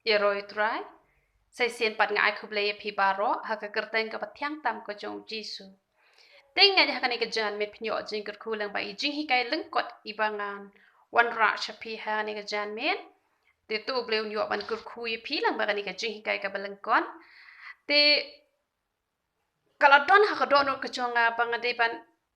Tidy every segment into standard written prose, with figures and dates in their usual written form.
Iroi trai, sai sien pat ngai kublei pi baro haka kerteng ka patyang tam ko jong Jisu. Tenga ni haka ni kejan met pinyo jing ker kulang ba ijing hikai lengkot ibangan wan ra shapi ha ni kejan met. Te tu bleu nyo ban ker kui pi lang ba ni kejing hikai ka belengkon. Te kalau don haka dono kejonga pangadipan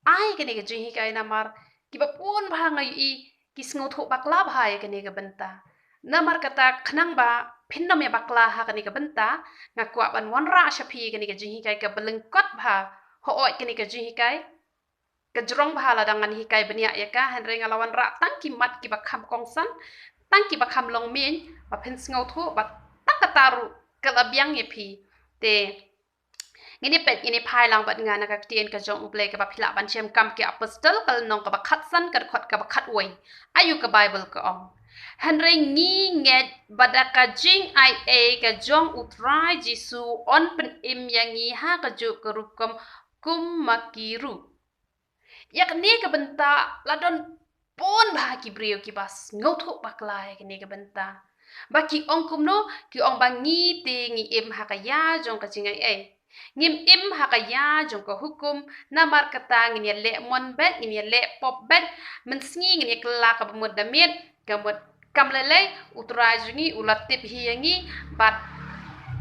ai kini kejing hikai namar kiba pun ba ngai I kisngo thuk bakla ba ya kini ke benta. Namar kata kenang ba pindom ya bakla ha kini ke benta ngakwa ban wanra shapi kini ke jihikai ke belengkot ba hooi kini ke jihikai ke jerong ba la dangan hikai benia ya ka henre ngalawan ra tang kimat ki bakam kongsan tang ki bakam long min ba pen sngo thu ba tak kataru ke labiang ye pi te ngini pet ngini pai lang bat ngana ka tien ka jong uble ka ba phila ban chem kam ki apostol kal nong ka ba khat san ka khot ka ba khat wei ayu ka bible ka ong Henry ngi nget badaka jing ai a ka jong utrai Jisu on pen im yangi ha ka ju kerukum kum makiru. Yak ni ka benta ladon pon bah ki brio ki bas ngothuk baklai ki ni ka benta. Baki ong kumno ki ong bangi te ngi im ha ka ya jong ka jing ai a. Ngim im ha ka ya jong ka hukum namar kata ngi le mon bet ngi le pop bet mensngi ngi kla ka bemud damit kamut kam lele utrai jungi ulatip hi yangi bat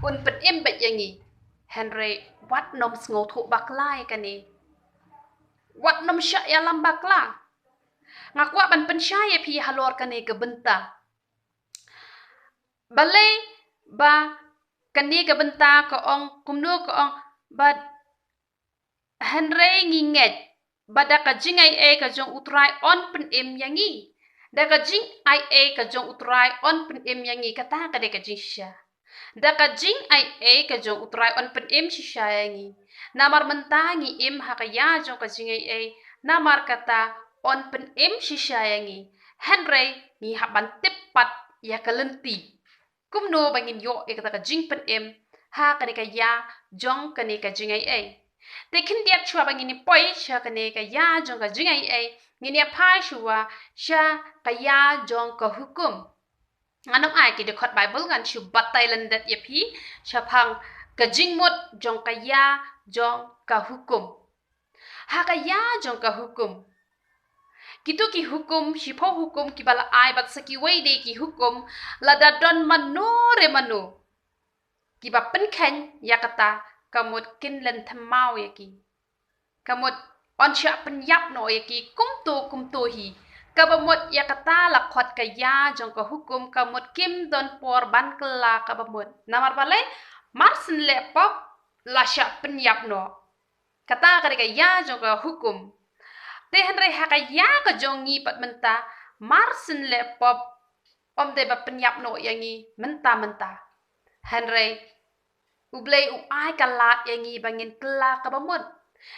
un pet imbet yangi Henry wat nom sngo thu baklai kani wat nom sya ya lam bakla ngakwa ban pensyaya pi halor kani ke benta balai ba kani ke benta ko ong kumno ko ong bat Henry nginget badaka jingai e ka jong utrai on pen im yangi Daka jing ai a ka jong utrai on pen im yangi kata ka de ka jing sha. Daka jing ai a ka jong utrai on pen im sha yangi. Namar mentangi im ha ka ya jong ka jing ai a namar kata on pen im sha yangi. Henry ni haban tepat ya ka lenti. Kumno bangin yo e kata ka jing pen im ha ka de ka ya jong ka ne ka jing ai a. Tekin dia chua bangin ni poi sha ka ne ka ya jong ka jing ai a. Ngini apa shua sha kaya jong ka hukum anam ai ki de khot bible ngan shu batai landat ye phi sha phang ka jingmot jong kaya jong ka hukum ha kaya jong ka hukum kitu ki hukum shipho hukum ki bala ai bat saki wei de ki hukum lada don manu re manu ki ba pen khen ya kata kamut kin len thamau ye ki kamut on sya penyap no yaki kumtu hi kabamut ya kata la khot ka ya jong ka hukum kamut kim don por ban kala kabamut namar bale marsin le pop la sya penyap no kata ka ya jong ka hukum te henre ha ka ya ka jong ngi pat menta marsin le pop om de ba penyap no yangi menta menta henre ublei u ai kalat yangi bangin kala kabamut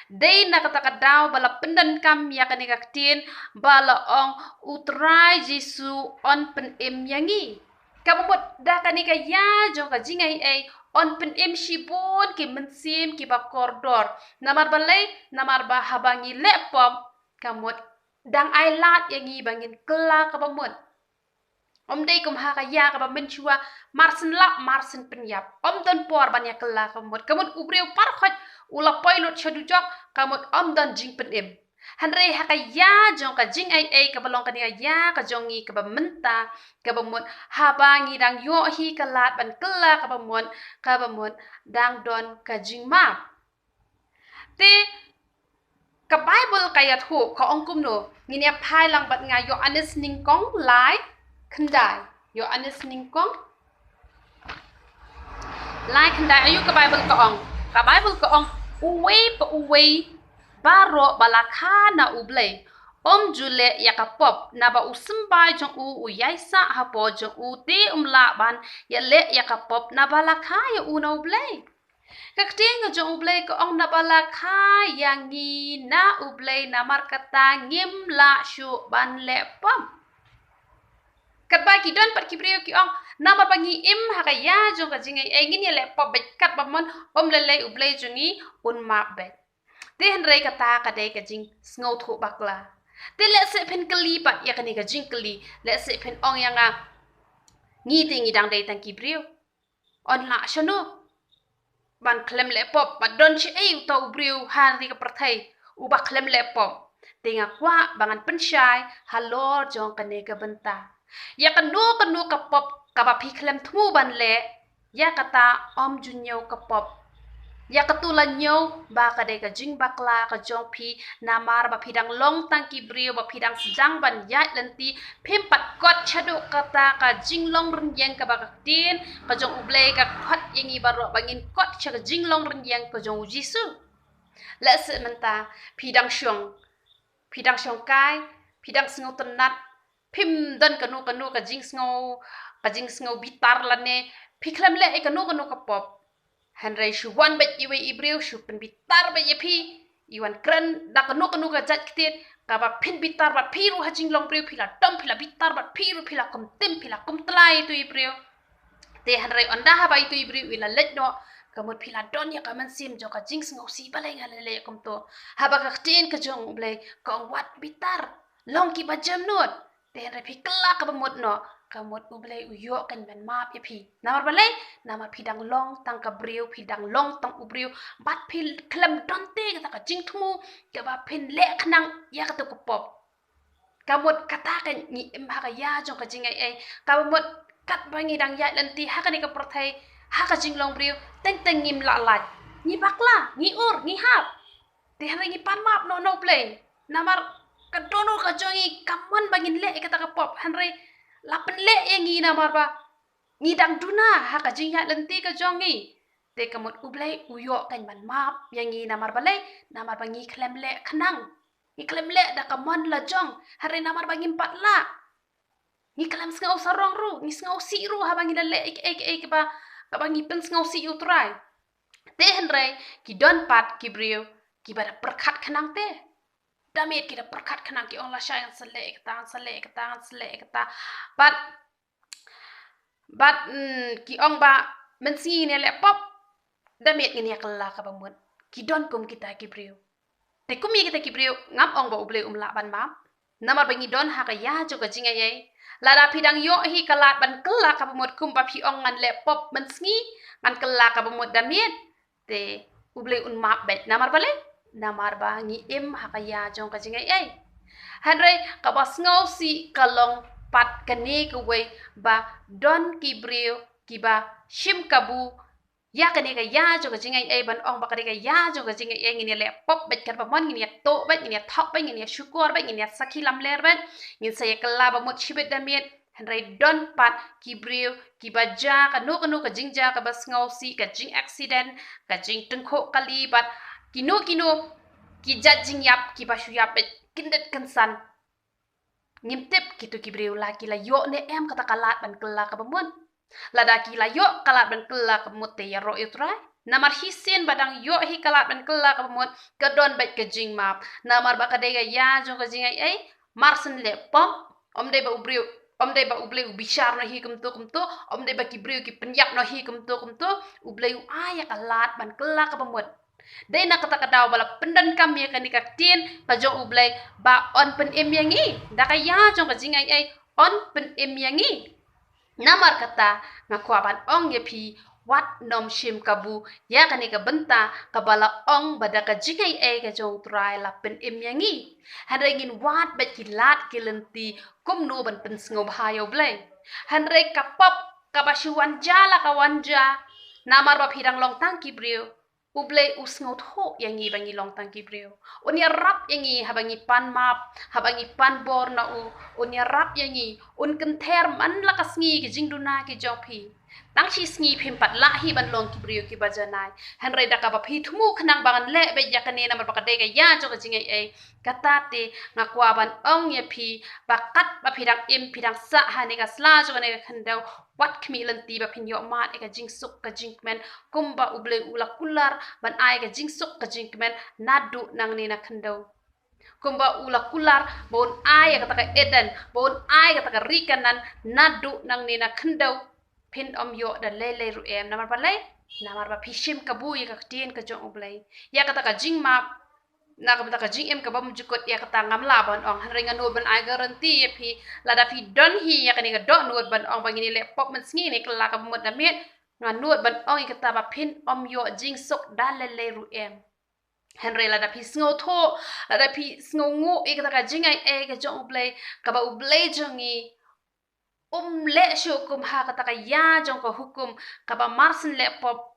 Day na katakadaw bala pendan kam ya kanikaktin bala ong utrai Jisu on pen im yangi. Kamumot da kanika ya jong ka jingay ay on pen im shibon ki mensim ki ba kordor. Namar balay namar ba habangi lepom kamut dang ay lat yangi bangin kela kabamut. Om day kum ha ka ya ka ba menchua marsin lap marsin penyap. Om don por banyak kela kamut kamut ubreu parkhot ula pilot shadujok kamut om don jing pen im. Hanre ha ka ya jong ka jing ai ka balong ka ya ka jongi ka ba menta ka ba mut ha bangi dang yo hi ka lat ban kela ka ba mut dang don ka jing ma. Te ka Bible kayat hu ka ong kumno ngini phai lang bat nga yo anis ning kong lai kendai yo anis ning kong lai kendai ayu ka Bible ka ong uwe baro balakha na ublay om jule yakapop na ba usembay jong u yaisa hapo jong u te umlaban ya le yakapop na balakha ya una ublay kakting jong ublay ko ong na balakha yangi na ublay na markata ngim la shu ban le pom Katba ki don pat kibriyo ki ong nama pangi im hakaya jong ka jingai engin ya le pop bet kat bamon om lele ublay jongi un ma bet Te henrei kata kadai ka jing sngo thu bakla. Te le se pen kali pat ya kani ka jing kali le se pen ong yang a ngi te ngi dang dei tang ki brio on la shano ban klem le pop ba don chi ei to brio han ri ka prathai u ba klem le pop tenga kwa bangan pensyai halor jong kane ka benta ya kanu ka pop ka ba phi klem thu ban le ya kata om junyo ka pop ya ketulan nyo ba ka de ka jing bakla ka jong phi namar ba phidang long tang ki brio ba phidang sejang ban ya lenti phim pat kot chadu kata ka jing long ren yang ka ba ka tin ka jong uble ka khat yengi baro bangin kot cha ka jing long ren yang ka jong jisu la se menta phidang syong kai phidang sngo tenat phim dan kanu ka jing sngo bitar lane phiklem le kanu ka pop Henry shu wan bet iwe ibreu shu pen bitar bet yepi iwan kren da kanu ka jat kitit ka ba pin bitar ba piru hajing long breu pila tom pila bitar ba piru pila kum tim pila kum tlai tu ibreu te Henry onda ha ba itu ibreu ila let no kamut pila don ya kaman sim jo ka jing sngo si balai ngalele kum to ha ba ka tin ka jong ble kong wat bitar long ki ba jam not te Henry pikla ka ba mut no kamut uble uyo kan ben map ya phi namar balai namar phidang long tang ka breu phidang long tang ubreu bat phil klem donte ka jing thumu ka ba phin le khnang ya ka to ko pop kamut kata kan ni em ha ka ya jong ka jing ai kamut kat bangi dang ya lenti ha ka ni ka prothai ha ka jing long breu teng teng ngim la la ni bakla ni ur ni hap te ha ni pan map no play namar ka dono ka jongi kamon bangin le ka ta ka pop hanre lapen le yang ngi namar ba ngi dang duna ha ka jing ya lenti ka jongi te kamut ublai uyo kan man map yang ngi namar balai namar ba ngi klem le khnang ngi klem le da kamon la jong hare namar ba ngi pat la ngi klem ngau sarong ru ngi ngau si ru ha ba ngi le ek ba ka ba ngi pen ngau si utrai te henre ki don pat ki brio ki ba perkhat khnang te damit kita perkat kena ki Allah sayang selek kata but ki ong ba mensi ne le pop damit ni kala ka bamut ki don kum kita ki brio te kum kita ki brio ngam ong ba uble la ban mam namar bangi don ha ka ya jo ka jinga ye la da phidang yo hi kala ban kala ka bamut kum ba phi ong ngan le pop mensi ngan kala ka bamut damit te uble un map bet namar bale namar ba ngi im hakaya jong ka jingai ai hanrei ka ba sngo si kalong pat kane ka we ba don ki brio ki ba shim kabu ya kane ka ya jong ka jingai ai ban ong ba kane ka ya jong ka jingai ai ngi le pop bet kan ba mon ngi to bet ngi thok bet ngi syukur bet ngi sakhi lam ler bet ngi saya kala ba mot chibet damit Henry don pat ki brio ki ba ja ka no ka jingja ka ba sngo si ka jing accident ka jing tengkho kali bat kino ki jajing yap ki basu yap kindet kensan ngimtip kitu ki breu la ki la yo ne em kata kalat ban kela ka bamun lada ki la yo kalat ban kela ka mutte ya ro utrai namar hisin badang yo hi kalat ban kela ka bamun ka don bet ke jing map namar ba kadega ya jong ka jing ai marsen le pom om de ba ubreu om de ba ubleu bishar no hi kumto om de ba ki breu ki penyap no hi kumto ubleu aya kalat ban kela ka bamun Day nakatadaw bala pendan kami kan ikaktin kajong ublay ba on pen emyangi dakaya jong kajingay ay on pen emyangi namar kata ngakwaban ong yepi wat nom shim kabu ya kanika benta kabala ong badaka jingay ay kajong try la pen emyangi handregin wat bet kilat kilenti kumno ban pen sngob hayo blay handreg kapop kabashuwan jala kawanja namar ba phidang long tangki brio uble usngot ho yang i bangi long tangki brio onia rap yang i habangi pan map habangi pan bor na onia rap yang i un kenter man lakas ngi ki jingduna ki jopi tang chi sngi phim pat la hi ban long ki brio ki bajanai hanre da ka ba phi thumu khnang bangan le be yakane na ba ka de ga ya jo ka jingai ai katate ngakwa ban ong ye phi bakat ba phidang im phidang sa hani ka sla jo ne khandau wat khmi lanti ba phin yo mat e ka jing suk ka jing men kumba uble ula kular ban ai ka jing suk ka jing men nadu nang ni na khandau kumba ula kular bon ai ka ta ka eden bon ai ka ta ka rikanan nadu nang ni na khandau pin om yo da lele ru em namar ba phishim kabu ya ka tien ka jong ublai ya ka ta ka jing map na ka ka jing em ka bam jukot ya kata ngam la ban ong ringa no ban ai garanti ya phi la da phi don hi ya kani ga do no ban ong bangini le pop man sngi ne kala ka mut na met nga no ban ong kata ba phin om yo jing sok da le ru em Henry la da pi sngo tho la da pi sngo ngo e ka jing ai e ka jong play ka ba u play jongi le shukum ha ka ya jong ko hukum ka ba marsin le pop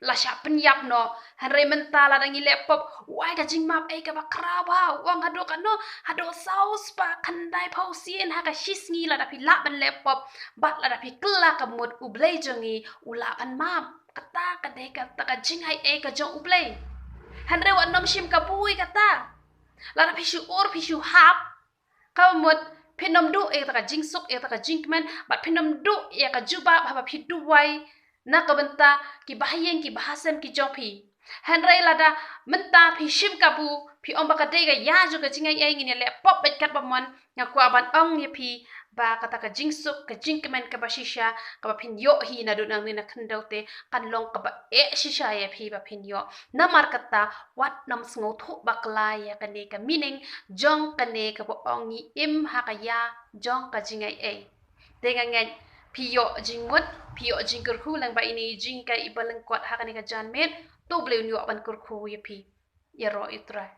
la sha penyap no Henry mentala dangi lepop wai ka jing map ka ba krawa wang hado kano hado saus pa kandai pausien ha ka shisngi la da pi la ban lepop bat la da pi kla ka mut ublei jongi ula pan map kata ka de ka ta jing ai ka jong ublei Henry wa nom shim ka bui kata la da pi shu or pi shu hap ka mut pinom du ta jing sok ta jing men bat pinom du ya ka juba ba pi duwai na kabenta ki bahayeng ki bahasan ki jopi Henry lada menta pi shim kabu pi om baka dega ya ju ka jingai ai ngine le pop bet kat bamon nga kwa ban ong ye pi ba kata ka jingsuk ka jingkemen ka bashisha ka ba pin yo hi na dunang ni na kandaute kan long ka ba shisha ye pi ba pin yo namar kata wat nam sngo thu bakla ya kane ka meaning jong kane ka bo ong ni im ha ka ya jong ka jingai ai denga ngai Pio jingmut, pio jingkurku lang ba ini jingkai ibalang kuat hakani ka janmet, to bleu nyo ban kurku ya pi, ya ro itra.